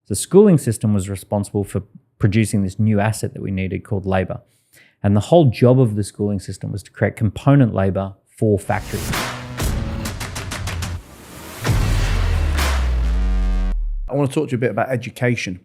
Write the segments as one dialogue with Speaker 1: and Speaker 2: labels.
Speaker 1: The schooling system was responsible for producing this new asset that we needed called labor. And the whole job of the schooling system was to create component labor for factories.
Speaker 2: I want to talk to you a bit about education,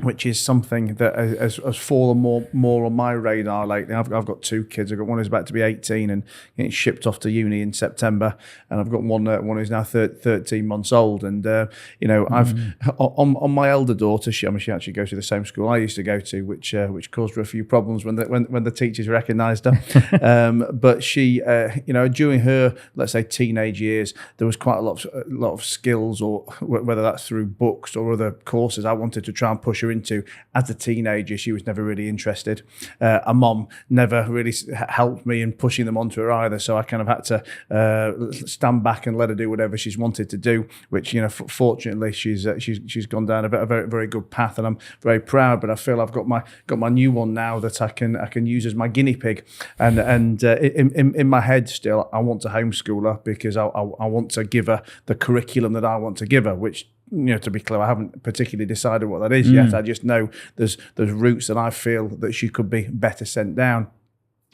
Speaker 2: which is something that has fallen more on my radar lately. I've got two kids. I've got one who's about to be 18 and getting shipped off to uni in September, and I've got one who's now 13 months old. And I've on my elder daughter, she actually goes to the same school I used to go to, which caused her a few problems when the teachers recognised her. But she, during her, let's say, teenage years, there was quite a lot of skills, or whether that's through books or other courses I wanted to try and push her into. As a teenager, she was never really interested. Her mom never really helped me in pushing them onto her either, so I kind of had to stand back and let her do whatever she's wanted to do, which, fortunately she's gone down a very, very good path, and I'm very proud. But I feel I've got my new one now that I can use as my guinea pig, and in my head still I want to homeschool her because I want to give her the curriculum that I want to give her, which, to be clear, I haven't particularly decided what that is yet. I just know there's routes that I feel that she could be better sent down.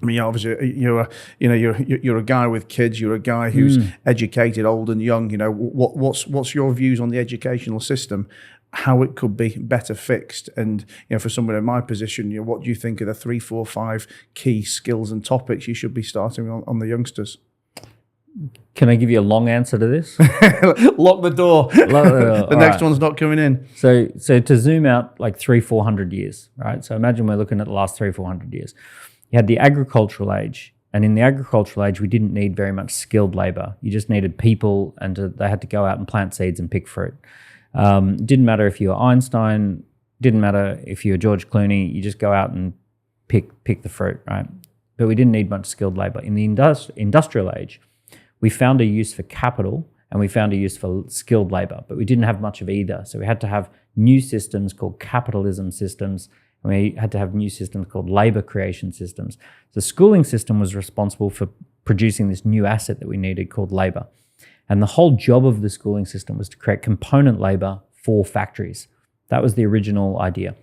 Speaker 2: I mean, obviously, you're a guy with kids. You're a guy who's educated, old and young. What's your views on the educational system? How it could be better fixed, and for someone in my position, what do you think are the 3, 4, 5 key skills and topics you should be starting on the youngsters?
Speaker 1: Can I give you a long answer to this?
Speaker 2: Lock the door. The next one's not coming in.
Speaker 1: So to zoom out like 300-400 years, right? So imagine we're looking at the last 300-400 years. You had the agricultural age, and in the agricultural age, we didn't need very much skilled labor. You just needed people, and they had to go out and plant seeds and pick fruit. Didn't matter if you were Einstein, didn't matter if you were George Clooney, you just go out and pick the fruit, right? But we didn't need much skilled labor. In the industrial age, we found a use for capital and we found a use for skilled labor, but we didn't have much of either. So we had to have new systems called capitalism systems, and we had to have new systems called labor creation systems. The schooling system was responsible for producing this new asset that we needed called labor. And the whole job of the schooling system was to create component labor for factories. That was the original idea.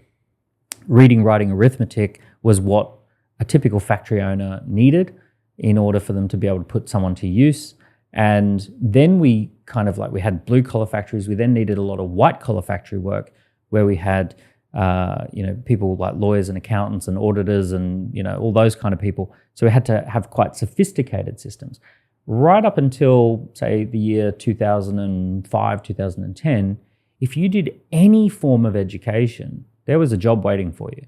Speaker 1: Reading, writing, arithmetic was what a typical factory owner needed in order for them to be able to put someone to use. And then we we had blue collar factories. We then needed a lot of white collar factory work where we had, people like lawyers and accountants and auditors and, all those kind of people. So we had to have quite sophisticated systems. Right up until, say, the year 2005, 2010, if you did any form of education, there was a job waiting for you.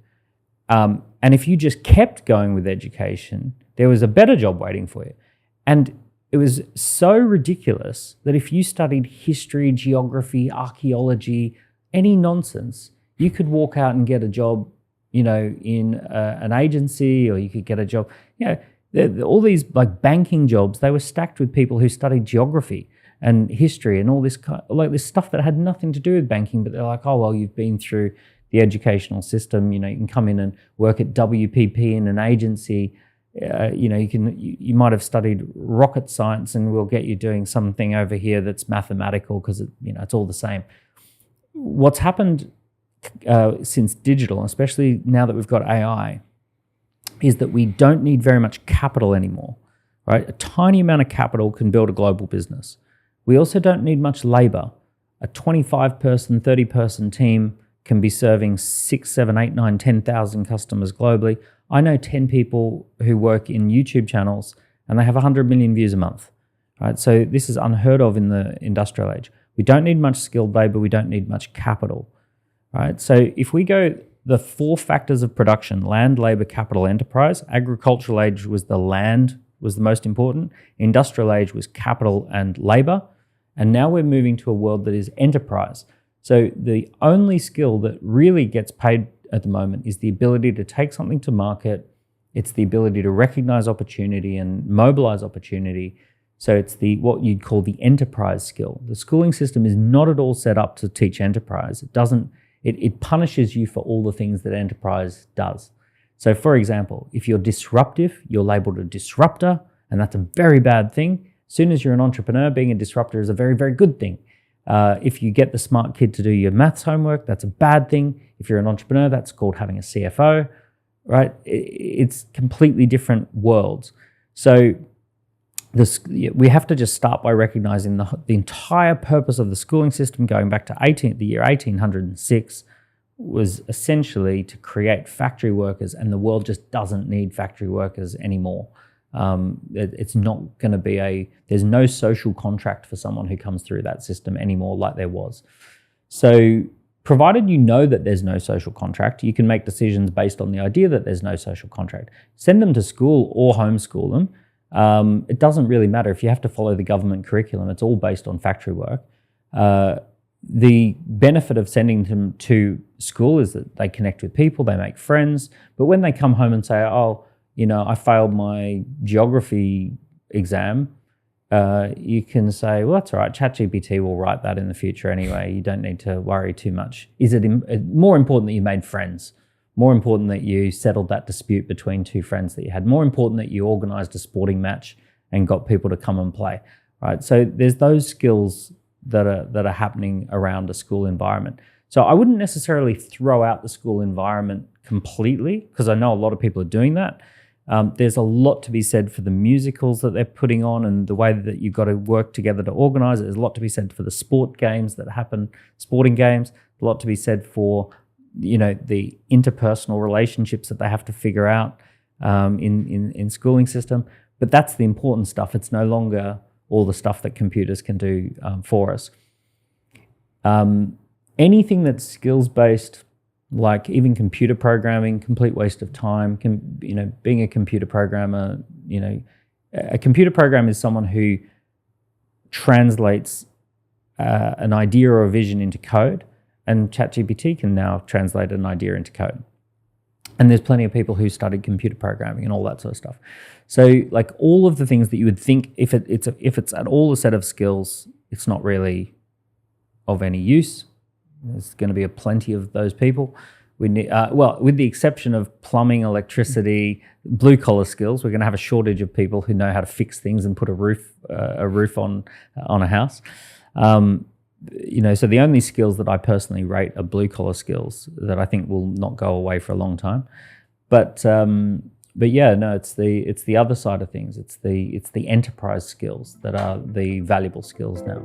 Speaker 1: And if you just kept going with education, there was a better job waiting for you. And it was so ridiculous that if you studied history, geography, archaeology, any nonsense, you could walk out and get a job, in an agency, or you could get a job. All these like banking jobs, they were stacked with people who studied geography and history and all this this stuff that had nothing to do with banking. But they're like, oh, well, you've been through the educational system. You can come in and work at WPP in an agency. You might have studied rocket science, and we'll get you doing something over here that's mathematical because it's all the same. What's happened since digital, especially now that we've got AI, is that we don't need very much capital anymore, right? A tiny amount of capital can build a global business. We also don't need much labor. A 25-person, 30-person team can be serving 6, 7, 8, 9, 10,000 customers globally. I know 10 people who work in YouTube channels and they have 100 million views a month, right? So this is unheard of in the industrial age. We don't need much skilled labor. We don't need much capital, right? So if we go the 4 factors of production: land, labor, capital, enterprise. Agricultural age was the land was the most important. Industrial age was capital and labor. And now we're moving to a world that is enterprise. So the only skill that really gets paid at the moment is the ability to take something to market. It's the ability to recognize opportunity and mobilize opportunity. So it's what you'd call the enterprise skill. The schooling system is not at all set up to teach enterprise. It punishes you for all the things that enterprise does. So for example, if you're disruptive, you're labeled a disruptor, and that's a very bad thing. As soon as you're an entrepreneur, being a disruptor is a very, very good thing. If you get the smart kid to do your maths homework, that's a bad thing. If you're an entrepreneur, that's called having a CFO, right? It's completely different worlds. So we have to just start by recognizing the entire purpose of the schooling system going back to the year 1806 was essentially to create factory workers, and the world just doesn't need factory workers anymore. It's not going to be there's no social contract for someone who comes through that system anymore like there was. So provided you know that there's no social contract, you can make decisions based on the idea that there's no social contract. Send them to school or homeschool them. It doesn't really matter if you have to follow the government curriculum. It's all based on factory work. The benefit of sending them to school is that they connect with people, they make friends. But when they come home and say, oh, I failed my geography exam, you can say, well, that's all right. ChatGPT will write that in the future anyway. You don't need to worry too much. Is it more important that you made friends? More important that you settled that dispute between two friends that you had? More important that you organized a sporting match and got people to come and play, right? So there's those skills that are happening around a school environment. So I wouldn't necessarily throw out the school environment completely, because I know a lot of people are doing that. There's a lot to be said for the musicals that they're putting on and the way that you've got to work together to organize it. There's a lot to be said for the sporting games, a lot to be said for the interpersonal relationships that they have to figure out in schooling system. But that's the important stuff. It's no longer all the stuff that computers can do for us. Anything that's skills-based, like even computer programming, complete waste of time. Being a computer programmer, a computer programmer is someone who translates an idea or a vision into code, and ChatGPT can now translate an idea into code. And there's plenty of people who studied computer programming and all that sort of stuff. So like all of the things that you would think, if it's at all a set of skills, it's not really of any use. There's going to be plenty of those people. We need, with the exception of plumbing, electricity, blue collar skills, we're going to have a shortage of people who know how to fix things and put a roof on a house. So the only skills that I personally rate are blue collar skills that I think will not go away for a long time. But yeah, no, it's the other side of things. It's the enterprise skills that are the valuable skills now.